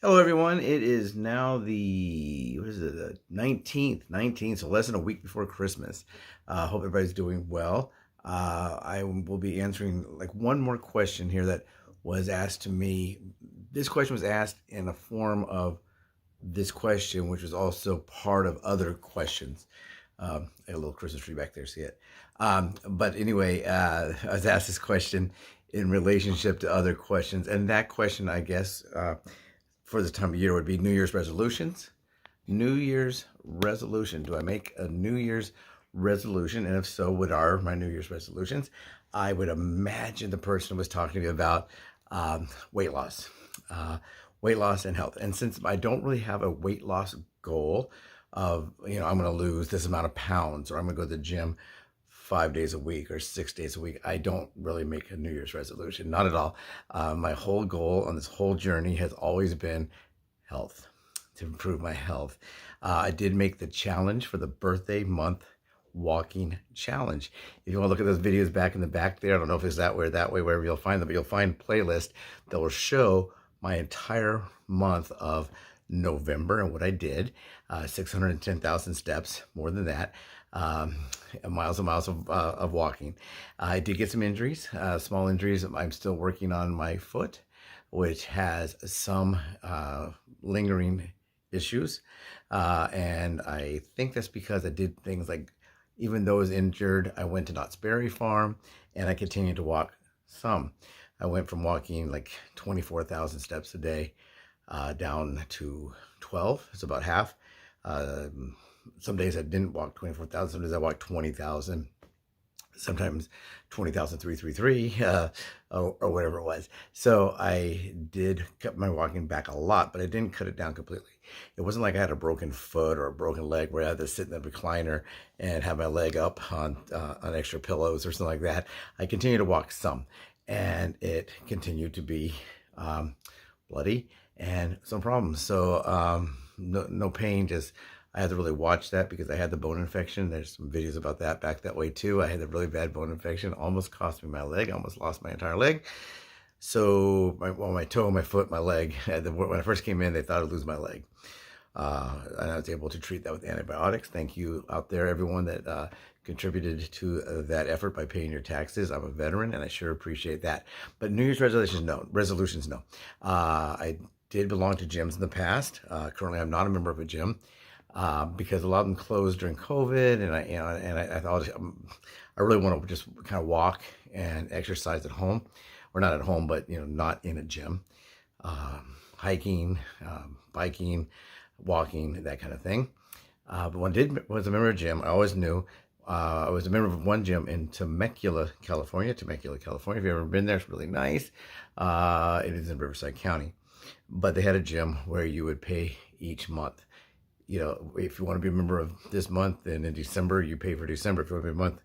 Hello, everyone. It is now the 19th, so less than a week before Christmas. Hope everybody's doing well. I will be answering like one more question here that was asked to me. This question was asked in a form of this question, which was also part of other questions. I got a little Christmas tree back there, see it? But anyway, I was asked this question in relationship to other questions, and that question, I guess, for this time of year would be New Year's resolutions. New Year's resolution. Do I make a New Year's resolution? And if so, what are my New Year's resolutions? I would imagine the person was talking to me about weight loss. Weight loss and health. And since I don't really have a weight loss goal of, I'm going to lose this amount of pounds, or I'm going to go to the gym 5 days a week or 6 days a week, I don't really make a New Year's resolution. Not at all. My whole goal on this whole journey has always been health, to improve my health. I did make the challenge for the birthday month walking challenge. If you want to look at those videos back in the back there, I don't know if it's that way or that way, wherever you'll find them, but you'll find a playlist that will show my entire month of November and what I did. 610,000 steps, more than that. Miles and miles of walking. I did get some injuries, small injuries. I'm still working on my foot, which has some lingering issues. And I think that's because I did things like, even though I was injured, I went to Knott's Berry Farm and I continued to walk some. I went from walking like 24,000 steps a day down to 12. It's about half. Some days I didn't walk 24,000. Some days I walked 20,000. Sometimes 20,333 or whatever it was. So I did cut my walking back a lot, but I didn't cut it down completely. It wasn't like I had a broken foot or a broken leg where I had to sit in the recliner and have my leg up on extra pillows or something like that. I continued to walk some, and it continued to be bloody and some problems. So no pain, just I had to really watch that because I had the bone infection. There's some videos about that back that way too. I had the really bad bone infection, almost cost me my leg, almost lost my entire leg. So my toe, my foot, my leg, when I first came in, they thought I'd lose my leg. And I was able to treat that with antibiotics. Thank you out there, everyone that contributed to that effort by paying your taxes. I'm a veteran and I sure appreciate that. But New Year's resolutions, no. I did belong to gyms in the past. Currently, I'm not a member of a gym. Because a lot of them closed during COVID, and I thought I really want to just kind of walk and exercise at home, or not at home, but not in a gym, hiking, biking, walking, that kind of thing. But when I was a member of a gym, I always knew I was a member of one gym in Temecula, California. Temecula, California. If you've ever been there, it's really nice. It is in Riverside County, but they had a gym where you would pay each month. If you want to be a member of this month, and in December, you pay for December. If you want to be a month,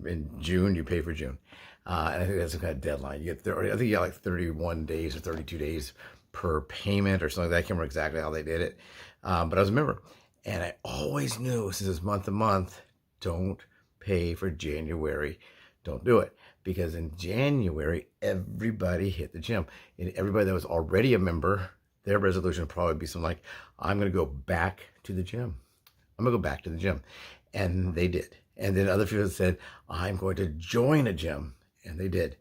in June, you pay for June. And I think that's some kind of deadline. I think you got like 31 days or 32 days per payment or something like that. I can't remember exactly how they did it. But I was a member. And I always knew, since it's month to month, don't pay for January. Don't do it. Because in January, everybody hit the gym. And everybody that was already a member, their resolution would probably be something like, I'm going to go back to the gym. I'm going to go back to the gym. And they did. And then other people said, I'm going to join a gym. And they did.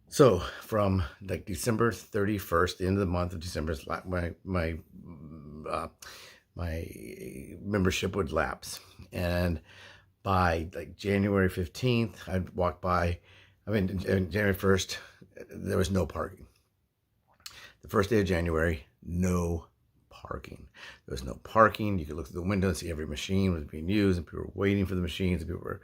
So from like December 31st, the end of the month of December, my membership would lapse. And by like January 15th, I'd walk by. January 1st, there was no parking. The first day of January, no parking. There was no parking. You could look through the window and see every machine was being used, and people were waiting for the machines, and people were,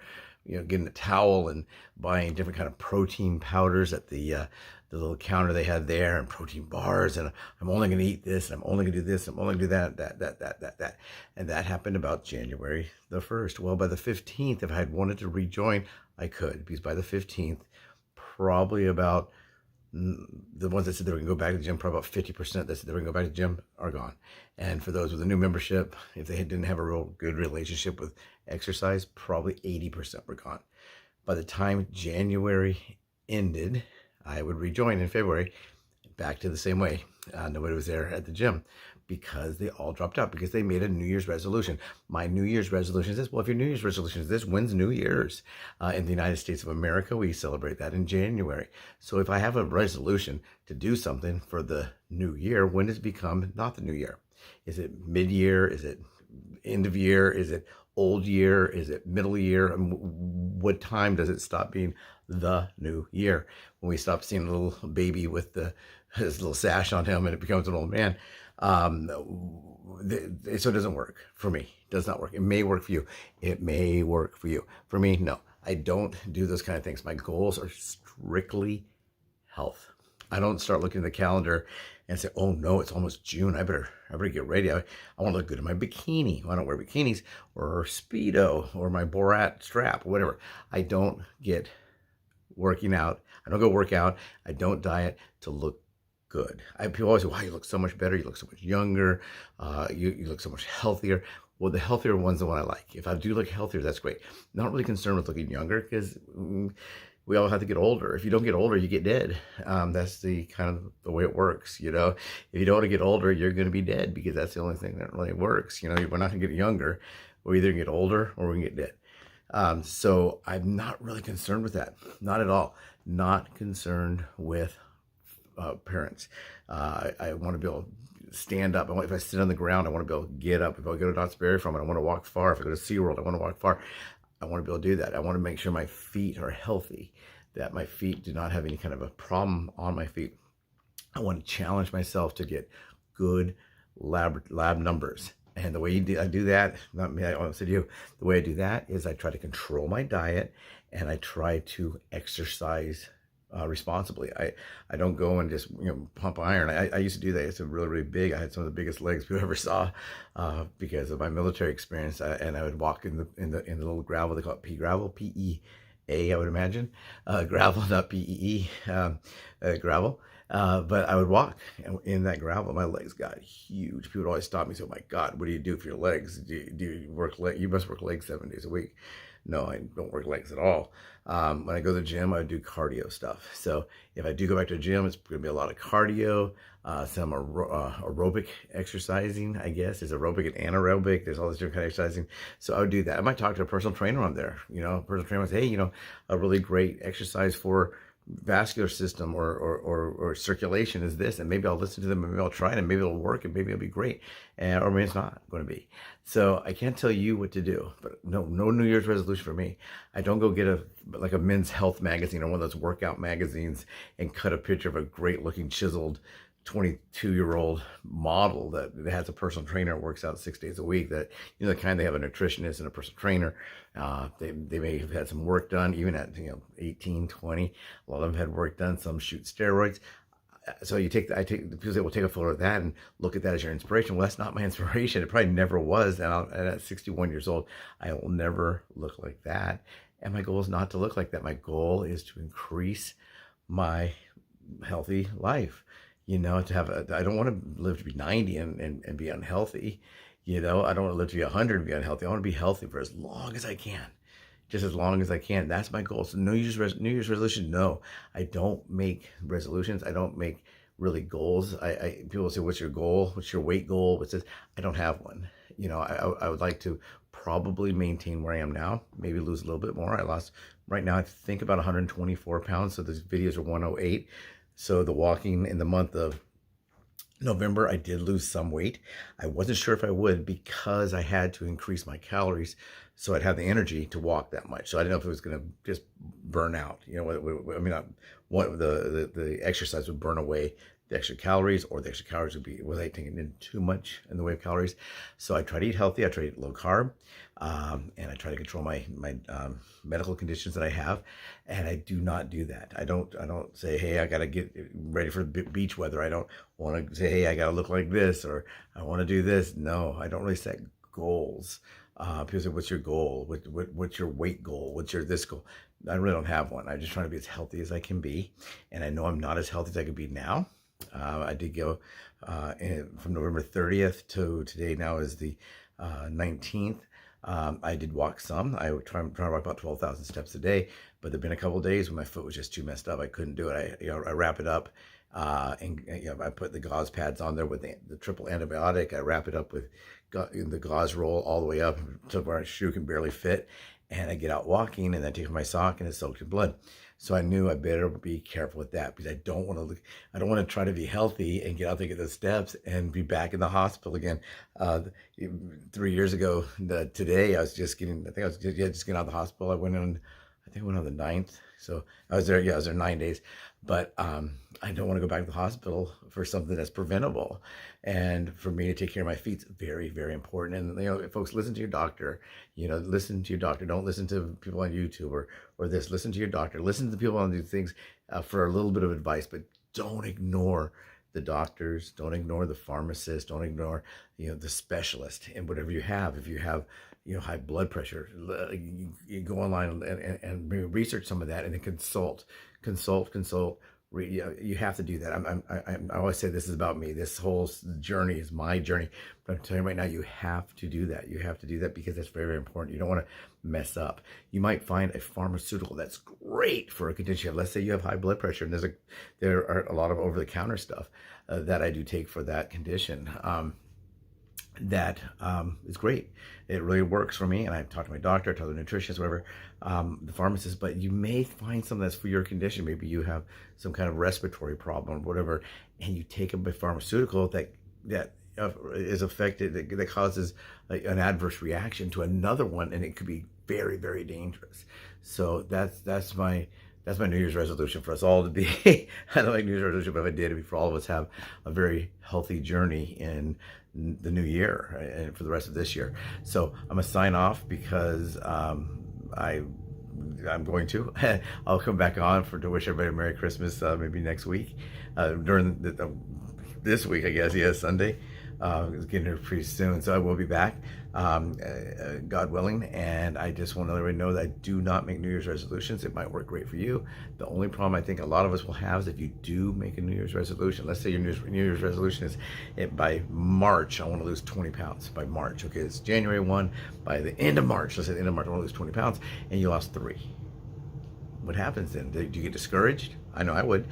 getting a towel and buying different kind of protein powders at the little counter they had there, and protein bars. And I'm only going to eat this, and I'm only going to do this, I'm only going to do that. And that happened about January the 1st. Well, by the 15th, if I had wanted to rejoin, I could, because by the 15th, probably about the ones that said they were going to go back to the gym, probably about 50% that said they were going to go back to the gym are gone. And for those with a new membership, if they didn't have a real good relationship with exercise, probably 80% were gone. By the time January ended, I would rejoin in February. back to the same way. Nobody was there at the gym because they all dropped out because they made a New Year's resolution. My New Year's resolution is this. Well, if your New Year's resolution is this, when's New Year's? In the United States of America, we celebrate that in January. So if I have a resolution to do something for the new year, when does it become not the new year? Is it mid-year? Is it end of year? Is it old year? Is it middle year? And what time does it stop being the new year? When we stop seeing a little baby with his little sash on him and it becomes an old man. So it doesn't work for me. It does not work. It may work for you. It may work for you. For me, no. I don't do those kind of things. My goals are strictly health. I don't start looking at the calendar and say, oh no, it's almost June. I better get ready. I want to look good in my bikini. I don't wear bikinis or Speedo or my Borat strap or whatever. I don't get working out. I don't go work out. I don't diet to look good. People always say, wow, you look so much better. You look so much younger. You look so much healthier. Well, the healthier one's the one I like. If I do look healthier, that's great. Not really concerned with looking younger because we all have to get older. If you don't get older, you get dead. That's the kind of the way it works. You know, if you don't want to get older, you're going to be dead because that's the only thing that really works. You know, we're not going to get younger. We're either going to get older or we're going to get dead. So I'm not really concerned with that. Not at all. Not concerned with parents. I want to be able to stand up. If I sit on the ground, I want to be able to get up. If I go to Knott's Berry Farm, I want to walk far. If I go to SeaWorld, I want to walk far. I want to be able to do that. I want to make sure my feet are healthy, that my feet do not have any kind of a problem on my feet. I want to challenge myself to get good lab numbers. And the way I do that, not me, I said you, the way I do that is I try to control my diet and I try to exercise responsibly. I don't go and just pump iron. I used to do that. It's really, really big. I had some of the biggest legs people ever saw because of my military experience. And I would walk in the little gravel. They call it pea gravel, PEA, I would imagine. Gravel, not PEE, gravel. But I would walk in that gravel. My legs got huge. People would always stop me and say, oh my God, what do you do for your legs? Do you work legs? You must work legs 7 days a week. No, I don't work legs at all. When I go to the gym, I do cardio stuff. So if I do go back to the gym, it's going to be a lot of cardio, some aerobic exercising, I guess. There's aerobic and anaerobic. There's all this different kind of exercising. So I would do that. I might talk to a personal trainer on there. Personal trainer would say, hey, a really great exercise for vascular system or circulation is this, and maybe I'll listen to them and maybe I'll try it and maybe it'll work and maybe it'll be great, or maybe it's not going to be. So I can't tell you what to do, but no New Year's resolution for me. I don't go get a men's health magazine or one of those workout magazines and cut a picture of a great looking chiseled 22-year-old model that has a personal trainer that works out 6 days a week, that the kind they have a nutritionist and a personal trainer. They may have had some work done even at 18, 20. A lot of them had work done. Some shoot steroids. So people say, well, take a photo of that and look at that as your inspiration. Well, that's not my inspiration. It probably never was. And at 61 years old, I will never look like that. And my goal is not to look like that. My goal is to increase my healthy life. I don't want to live to be 90 and be unhealthy. I don't want to live to be 100 and be unhealthy. I want to be healthy for as long as I can. Just as long as I can. That's my goal. So New Year's resolution, no. I don't make resolutions. I don't make really goals. People say, what's your goal? What's your weight goal? What's this? I don't have one. I would like to probably maintain where I am now, maybe lose a little bit more. I lost, right now, I think about 124 pounds. So these videos are 108. So the walking in the month of November, I did lose some weight. I wasn't sure if I would because I had to increase my calories so I'd have the energy to walk that much. So I didn't know if it was going to just burn out. The exercise would burn away the extra calories, or the extra calories was I taking in too much in the way of calories. So I try to eat healthy. I try to eat low carb, and I try to control my medical conditions that I have. And I do not do that. I don't say, hey, I got to get ready for the beach weather. I don't want to say, hey, I got to look like this, or I want to do this. No, I don't really set goals. People say, what's your goal? What's your weight goal? What's your this goal? I really don't have one. I'm just trying to be as healthy as I can be. And I know I'm not as healthy as I could be now. I did go from November 30th to today. Now is the 19th. I did walk some. I would try to walk about 12,000 steps a day, but there've been a couple of days when my foot was just too messed up. I couldn't do it. I wrap it up and I put the gauze pads on there with the triple antibiotic. I wrap it up with the gauze roll all the way up to where my shoe can barely fit, and I get out walking, and I take my sock and it's soaked in blood. So I knew I better be careful with that, because I don't want to try to be healthy and get out there, get the steps, and be back in the hospital again. 3 years ago today, I think I was just getting out of the hospital. I think I went on the 9th. So I was there. Yeah, I was there 9 days. But I don't want to go back to the hospital for something that's preventable. And for me to take care of my feet is very, very important. And folks, listen to your doctor. Listen to your doctor. Don't listen to people on YouTube or this. Listen to your doctor. Listen to people on these things for a little bit of advice, but don't ignore the doctors. Don't ignore the pharmacist. Don't ignore the specialist and whatever you have. If you have high blood pressure, you go online and research some of that, and then consult. You have to do that. I always say this is about me. This whole journey is my journey. But I'm telling you right now, you have to do that. You have to do that because that's very, very important. You don't want to mess up. You might find a pharmaceutical that's great for a condition. Let's say you have high blood pressure, and there are a lot of over-the-counter stuff that I do take for that condition. That is great. It really works for me. And I talk to my doctor, I talk to the nutritionist, whatever, the pharmacist. But you may find something that's for your condition. Maybe you have some kind of respiratory problem or whatever, and you take a pharmaceutical that is affected, that causes an adverse reaction to another one, and it could be very, very dangerous. So that's my New Year's resolution for us all to be. I don't like New Year's resolution, but if I did, it'd be for all of us to have a very healthy journey in the new year and for the rest of this year. So I'm gonna sign off because I'm going to. I'll come back on to wish everybody a Merry Christmas maybe next week during this week, I guess. Yeah, Sunday. It's getting here pretty soon, so I will be back, God willing. And I just want to let everybody know that I do not make New Year's resolutions. It might work great for you. The only problem I think a lot of us will have is if you do make a New Year's resolution. Let's say your New Year's resolution is by March, I want to lose 20 pounds by March. Okay, it's January 1. By the end of March, let's say the end of March, I want to lose 20 pounds, and you lost 3. What happens then? Do you get discouraged? I know I would.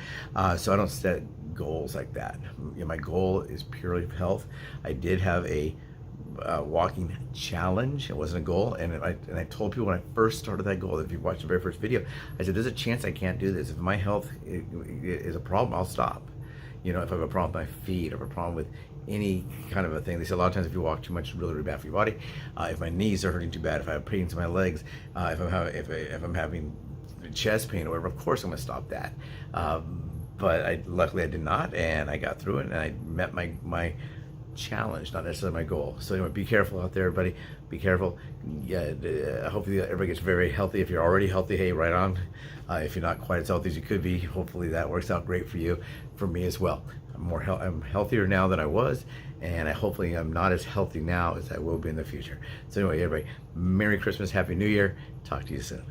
So I don't set goals like that. My goal is purely health. I did have a walking challenge. It wasn't a goal, and I told people when I first started that goal, if you watched the very first video, I said there's a chance I can't do this. If my health is a problem, I'll stop. If I have a problem with my feet or a problem with any kind of a thing. They say a lot of times if you walk too much, it's really, really bad for your body. If my knees are hurting too bad, if I have pains in my legs, if I'm having chest pain or whatever, of course I'm gonna stop that. But luckily I did not, and I got through it, and I met my challenge, not necessarily my goal. So anyway, be careful out there, everybody. Be careful. Yeah, hopefully everybody gets very healthy. If you're already healthy, hey, right on. If you're not quite as healthy as you could be, hopefully that works out great for you. For me as well. I'm healthier now than I was, and hopefully I'm not as healthy now as I will be in the future. So anyway, everybody, Merry Christmas, Happy New Year. Talk to you soon.